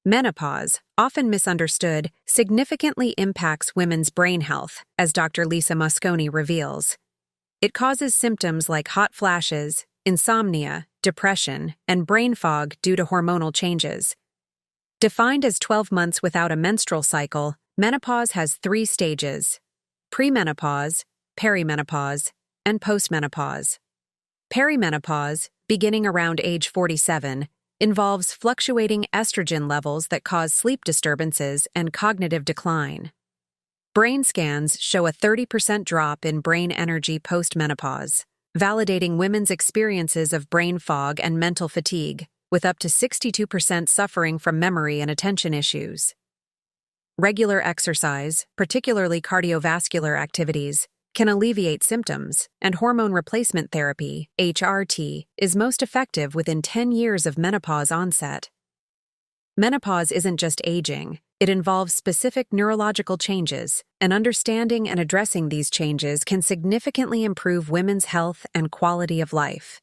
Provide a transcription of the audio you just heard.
Menopause, often misunderstood, significantly impacts women's brain health, as Dr. Lisa Mosconi reveals. It causes symptoms like hot flashes, insomnia, depression, and brain fog due to hormonal changes. Defined as 12 months without a menstrual cycle, menopause has 3 stages: premenopause, perimenopause, and postmenopause. Perimenopause, beginning around age 47, involves fluctuating estrogen levels that cause sleep disturbances and cognitive decline. Brain scans show a 30% drop in brain energy post-menopause, validating women's experiences of brain fog and mental fatigue, with up to 62% suffering from memory and attention issues. Regular exercise, particularly cardiovascular activities, can alleviate symptoms, and hormone replacement therapy, HRT, is most effective within 10 years of menopause onset. Menopause isn't just aging, it involves specific neurological changes, and understanding and addressing these changes can significantly improve women's health and quality of life.